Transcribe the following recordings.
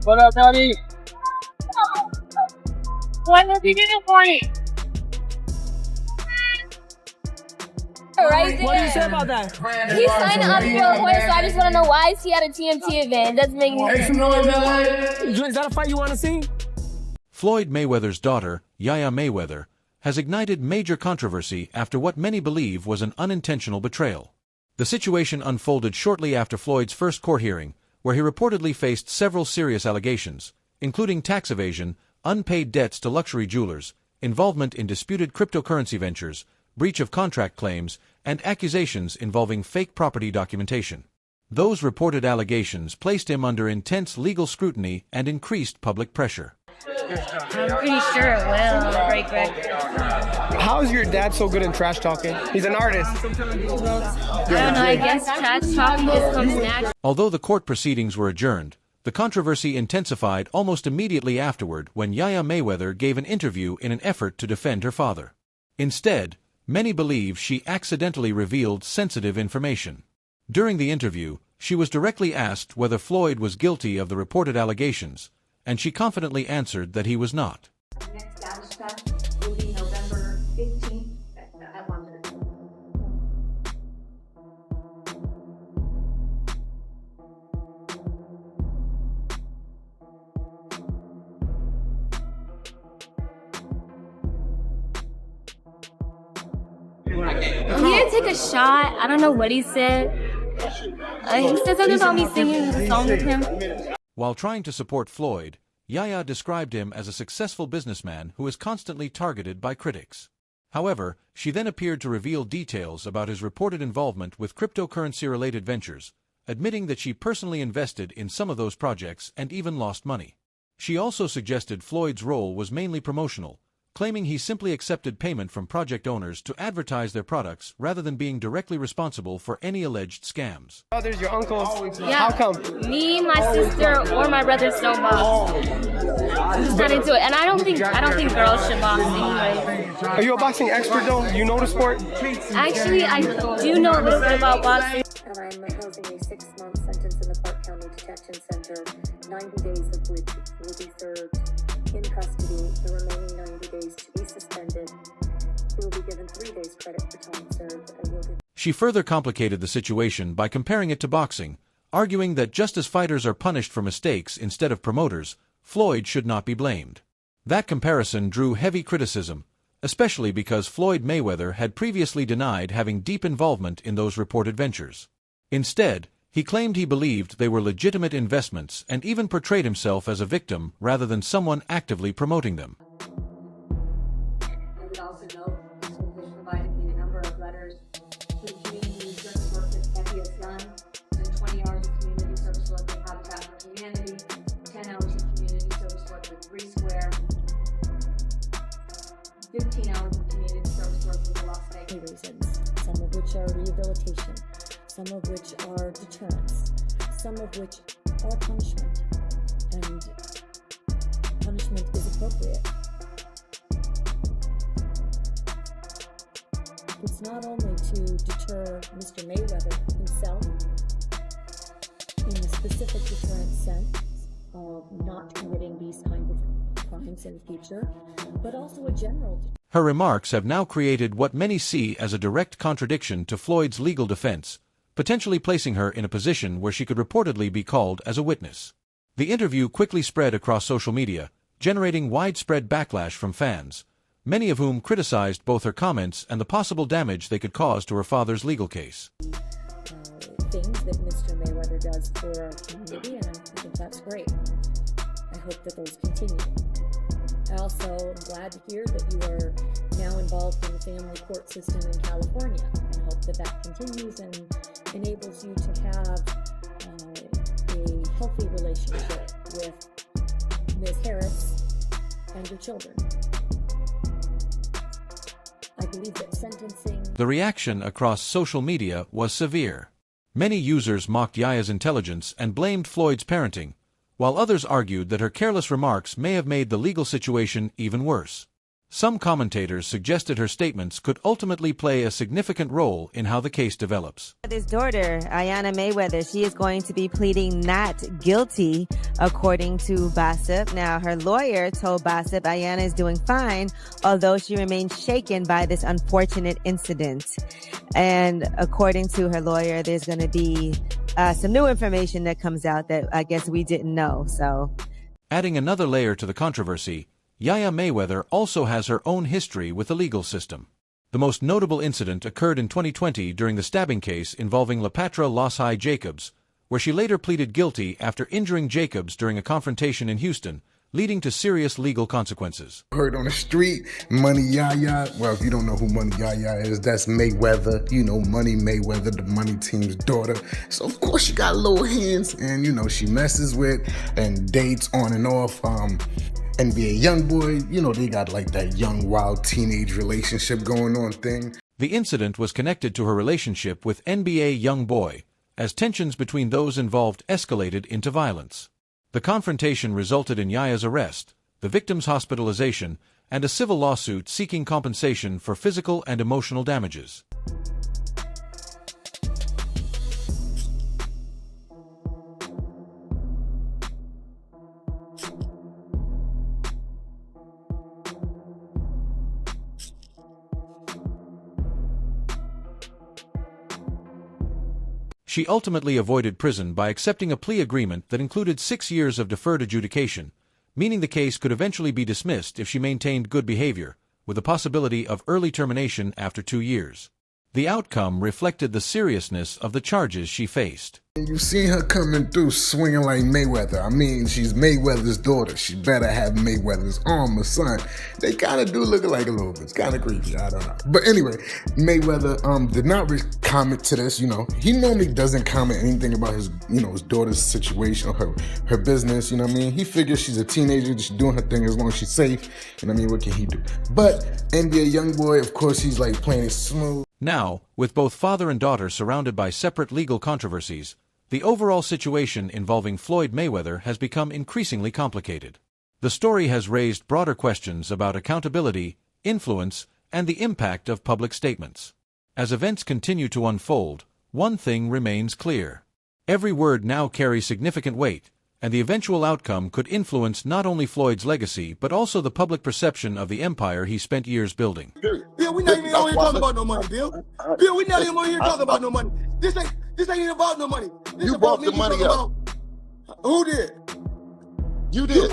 What up, Daddy? What was he doing for you? Right there. What do you say about that? He signed up for a horse, so I just want to know why is he at a TMT event? It doesn't make any sense. Is that a fight you want to see? Floyd Mayweather's daughter, Yaya Mayweather, has ignited major controversy after what many believe was an unintentional betrayal. The situation unfolded shortly after Floyd's first court hearing, where he reportedly faced several serious allegations, including tax evasion, unpaid debts to luxury jewelers, involvement in disputed cryptocurrency ventures, breach of contract claims, and accusations involving fake property documentation. Those reported allegations placed him under intense legal scrutiny and increased public pressure. I'm pretty sure it will break records. How is your dad so good in trash talking? He's an artist. I don't know, I guess trash talking just comes natural. Although the court proceedings were adjourned, the controversy intensified almost immediately afterward when Yaya Mayweather gave an interview in an effort to defend her father. Instead, many believe she accidentally revealed sensitive information. During the interview, she was directly asked whether Floyd was guilty of the reported allegations, and she confidently answered that he was not. The next Backlash test will be November 15th at London. He didn't take a shot. I don't know what he said. He said something about me singing the song with him. While trying to support Floyd, Yaya described him as a successful businessman who is constantly targeted by critics. However, she then appeared to reveal details about his reported involvement with cryptocurrency-related ventures, admitting that she personally invested in some of those projects and even lost money. She also suggested Floyd's role was mainly promotional, claiming he simply accepted payment from project owners to advertise their products rather than being directly responsible for any alleged scams. Brothers, your uncles. Yeah. How come? Me, my sister, or my brothers don't box. I'm just not into it, and I don't think girls should box anyway. Are you a boxing expert though? You know the sport? Actually, I do know a little bit about boxing. And I'm imposing a 6-month sentence in the Park County Detention Center, 90 days of which will be served in custody, the remaining 90 days to be suspended. He will be given 3 days credit for time served and will be... She further complicated the situation by comparing it to boxing, arguing that just as fighters are punished for mistakes instead of promoters, Floyd should not be blamed. That comparison drew heavy criticism, especially because Floyd Mayweather had previously denied having deep involvement in those reported ventures. Instead, he claimed he believed they were legitimate investments and even portrayed himself as a victim rather than someone actively promoting them. I would also note the school has provided me a number of letters to the community service work that he has done, and 20 hours of community service work with Habitat for Humanity, 10 hours of community service work with 3 Square, 15 hours of community service work with the Las Vegas. Reasons, some of which are rehabilitation, some of which are deterrence, some of which are punishment, and punishment is appropriate. It's not only to deter Mr. Mayweather himself in a specific deterrent sense of not committing these kinds of crimes in the future, but also a general. Her remarks have now created what many see as a direct contradiction to Floyd's legal defense, potentially placing her in a position where she could reportedly be called as a witness. The interview quickly spread across social media, generating widespread backlash from fans, many of whom criticized both her comments and the possible damage they could cause to her father's legal case. Things that Mr. Mayweather does for our community, and I think that's great. I hope that those continue. I also am glad to hear that you are now involved in the family court system in California, and hope that that continues and enables you to have a healthy relationship with Ms. Harris and your children. I believe that sentencing... The reaction across social media was severe. Many users mocked Yaya's intelligence and blamed Floyd's parenting, while others argued that her careless remarks may have made the legal situation even worse. Some commentators suggested her statements could ultimately play a significant role in how the case develops. His daughter, Yaya Mayweather, she is going to be pleading not guilty, according to Gossip. Now, her lawyer told Gossip Yaya is doing fine, although she remains shaken by this unfortunate incident. And according to her lawyer, there's going to be some new information that comes out that I guess we didn't know. So, adding another layer to the controversy, Yaya Mayweather also has her own history with the legal system. The most notable incident occurred in 2020 during the stabbing case involving LaPatra Loshai Jacobs, where she later pleaded guilty after injuring Jacobs during a confrontation in Houston, leading to serious legal consequences. Heard on the street, Money Yaya. Well, if you don't know who Money Yaya is, that's Mayweather. You know, Money Mayweather, the money team's daughter. So, of course, she got little hands, and, you know, she messes with and dates on and off NBA Youngboy. You know, they got like that young, wild teenage relationship going on thing. The incident was connected to her relationship with NBA Youngboy, as tensions between those involved escalated into violence. The confrontation resulted in Yaya's arrest, the victim's hospitalization, and a civil lawsuit seeking compensation for physical and emotional damages. She ultimately avoided prison by accepting a plea agreement that included 6 years of deferred adjudication, meaning the case could eventually be dismissed if she maintained good behavior, with the possibility of early termination after 2 years. The outcome reflected the seriousness of the charges she faced. You seen her coming through swinging like Mayweather. I mean, she's Mayweather's daughter. She better have Mayweather's arm or son. They kind of do look alike a little bit. It's kind of creepy. I don't know. But anyway, Mayweather did not comment to this. You know, he normally doesn't comment anything about his, you know, his daughter's situation or her business. You know what I mean? He figures she's a teenager. She's doing her thing as long as she's safe. You know what I mean? What can he do? But NBA Youngboy, of course, he's like playing it smooth. Now, with both father and daughter surrounded by separate legal controversies, the overall situation involving Floyd Mayweather has become increasingly complicated. The story has raised broader questions about accountability, influence, and the impact of public statements. As events continue to unfold, one thing remains clear. Every word now carries significant weight, and the eventual outcome could influence not only Floyd's legacy but also the public perception of the empire he spent years building. Bill, we not even on here talking about no money, Bill. Bill, we not even on here talking about no money. This ain't even about no money. This You brought the money up. Who did? You did.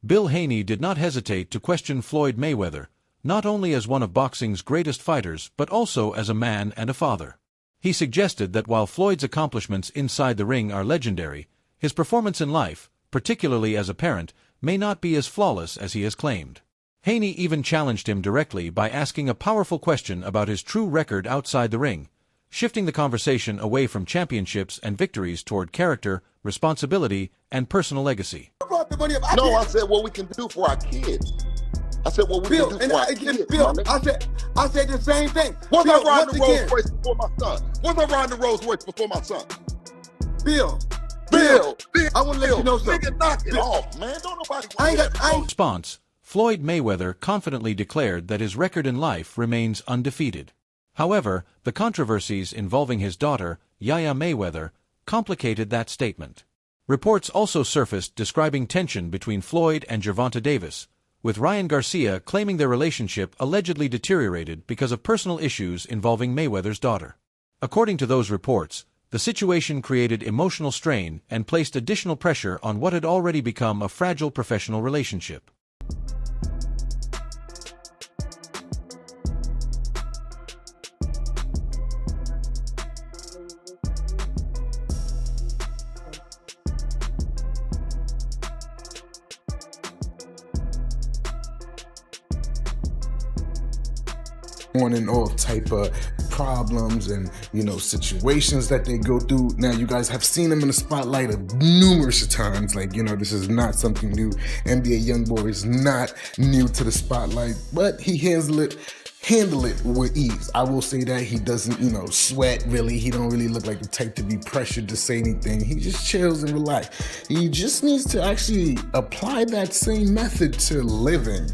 Bill Haney did not hesitate to question Floyd Mayweather, not only as one of boxing's greatest fighters but also as a man and a father. He suggested that while Floyd's accomplishments inside the ring are legendary, his performance in life, particularly as a parent, may not be as flawless as he has claimed. Haney even challenged him directly by asking a powerful question about his true record outside the ring, shifting the conversation away from championships and victories toward character, responsibility, and personal legacy. No, I said what we can do for our kids. I said what we can do for our kids. Bill, I said the same thing. Was I riding the Rolls Royce before my son? Was I riding the Rolls Royce before my son? Bill, I want to let you know something. Nigga, knock it off, man. Don't nobody In response, Floyd Mayweather confidently declared that his record in life remains undefeated. However, the controversies involving his daughter, Yaya Mayweather, complicated that statement. Reports also surfaced describing tension between Floyd and Gervonta Davis, with Ryan Garcia claiming their relationship allegedly deteriorated because of personal issues involving Mayweather's daughter. According to those reports, the situation created emotional strain and placed additional pressure on what had already become a fragile professional relationship. On and off type of problems and, you know, situations that they go through. Now, you guys have seen him in the spotlight numerous times. Like, you know, this is not something new. NBA Youngboy is not new to the spotlight, but he handles it handle it with ease. I will say that he doesn't, sweat really. He don't really look like the type to be pressured to say anything. He just chills and relax. He just needs to actually apply that same method to living.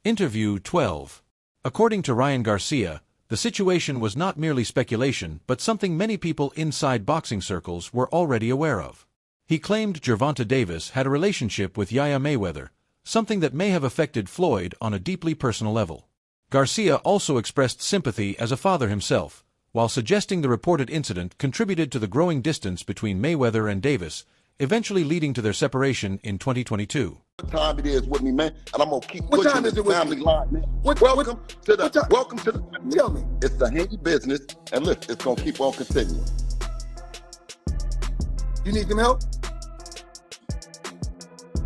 Interview 12. According to Ryan Garcia, the situation was not merely speculation but something many people inside boxing circles were already aware of. He claimed Gervonta Davis had a relationship with Yaya Mayweather, something that may have affected Floyd on a deeply personal level. Garcia also expressed sympathy as a father himself, while suggesting the reported incident contributed to the growing distance between Mayweather and Davis, eventually leading to their separation in 2022. What time it is with me, man, and I'm gonna keep What pushing time is this it with family me? line, man. Welcome to the Tell me. It's the handy business, and look, it's gonna keep on continuing. You need some help?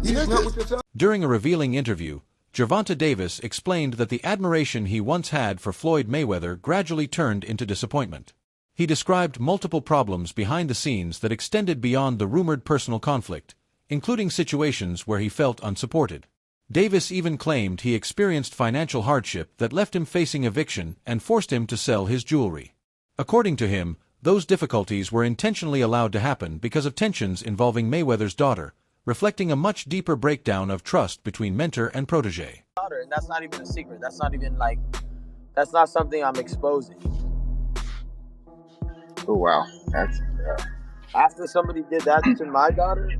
You need some help with yourself? During a revealing interview, Gervonta Davis explained that the admiration he once had for Floyd Mayweather gradually turned into disappointment. He described multiple problems behind the scenes that extended beyond the rumored personal conflict, including situations where he felt unsupported. Davis even claimed he experienced financial hardship that left him facing eviction and forced him to sell his jewelry. According to him, those difficulties were intentionally allowed to happen because of tensions involving Mayweather's daughter, reflecting a much deeper breakdown of trust between mentor and protege. And that's not even a secret. That's not something I'm exposing. Oh wow, that's After somebody did that to my daughter,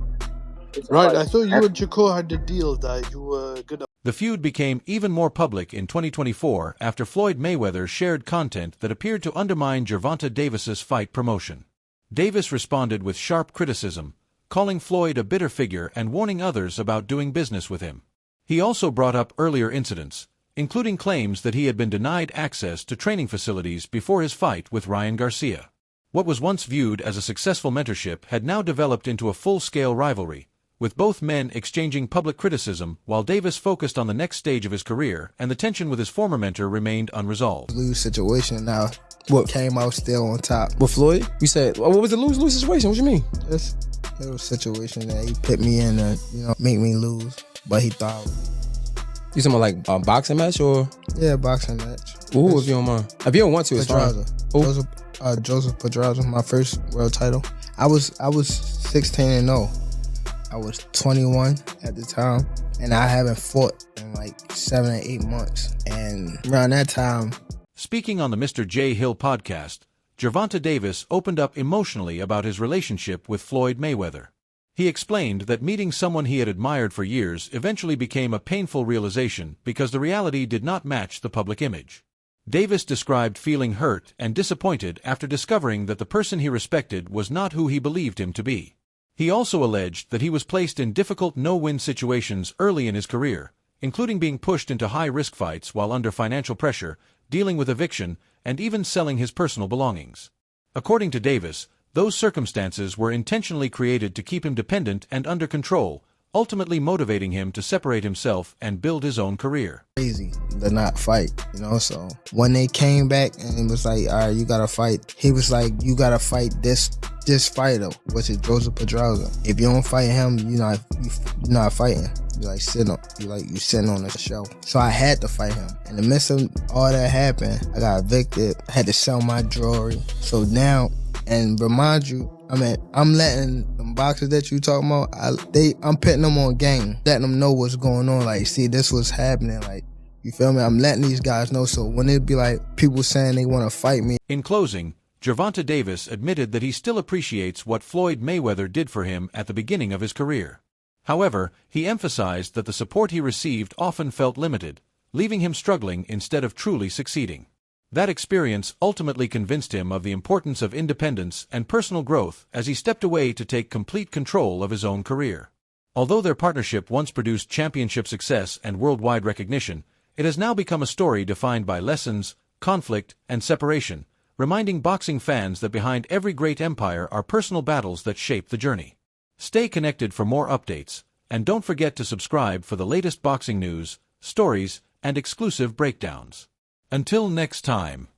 it's right. like, I thought you and Shakur had the deal that you were gonna. The feud became even more public in 2024 after Floyd Mayweather shared content that appeared to undermine Gervonta Davis's fight promotion. Davis responded with sharp criticism, calling Floyd a bitter figure and warning others about doing business with him. He also brought up earlier incidents, including claims that he had been denied access to training facilities before his fight with Ryan Garcia. What was once viewed as a successful mentorship had now developed into a full-scale rivalry, with both men exchanging public criticism while Davis focused on the next stage of his career and the tension with his former mentor remained unresolved. Lose situation now. What came out still on top. With Floyd, you said, what was the lose situation? What you mean? Just a little situation that he put me in to, make me lose. But he thought. You talking about like a boxing match or? Yeah, boxing match. Ooh, if you don't mind. If you don't want to, it's fine. Joseph Pedraza, my first world title. I was 16-0. I was 21 at the time, and I haven't fought in like 7 or 8 months. And around that time. Speaking on the Mr. J. Hill podcast, Gervonta Davis opened up emotionally about his relationship with Floyd Mayweather. He explained that meeting someone he had admired for years eventually became a painful realization because the reality did not match the public image. Davis described feeling hurt and disappointed after discovering that the person he respected was not who he believed him to be. He also alleged that he was placed in difficult no-win situations early in his career, including being pushed into high-risk fights while under financial pressure, dealing with eviction, and even selling his personal belongings. According to Davis, those circumstances were intentionally created to keep him dependent and under control, ultimately motivating him to separate himself and build his own career. Crazy to not fight, so when they came back and it was like, all right, you gotta fight. He was like, you gotta fight this fighter, which is Joseph Pedraza. If you don't fight him, you're not fighting. You sitting on the show. So I had to fight him. In the midst of all that happened, I got evicted. I had to sell my jewelry. So now, and remind you, I'm letting them boxers that you talking about, I'm putting them on game, letting them know what's going on. Like, see, this was happening. Like, you feel me? I'm letting these guys know. So when it be like people saying they want to fight me. In closing, Gervonta Davis admitted that he still appreciates what Floyd Mayweather did for him at the beginning of his career. However, he emphasized that the support he received often felt limited, leaving him struggling instead of truly succeeding. That experience ultimately convinced him of the importance of independence and personal growth as he stepped away to take complete control of his own career. Although their partnership once produced championship success and worldwide recognition, it has now become a story defined by lessons, conflict, and separation, reminding boxing fans that behind every great empire are personal battles that shape the journey. Stay connected for more updates, and don't forget to subscribe for the latest boxing news, stories, and exclusive breakdowns. Until next time.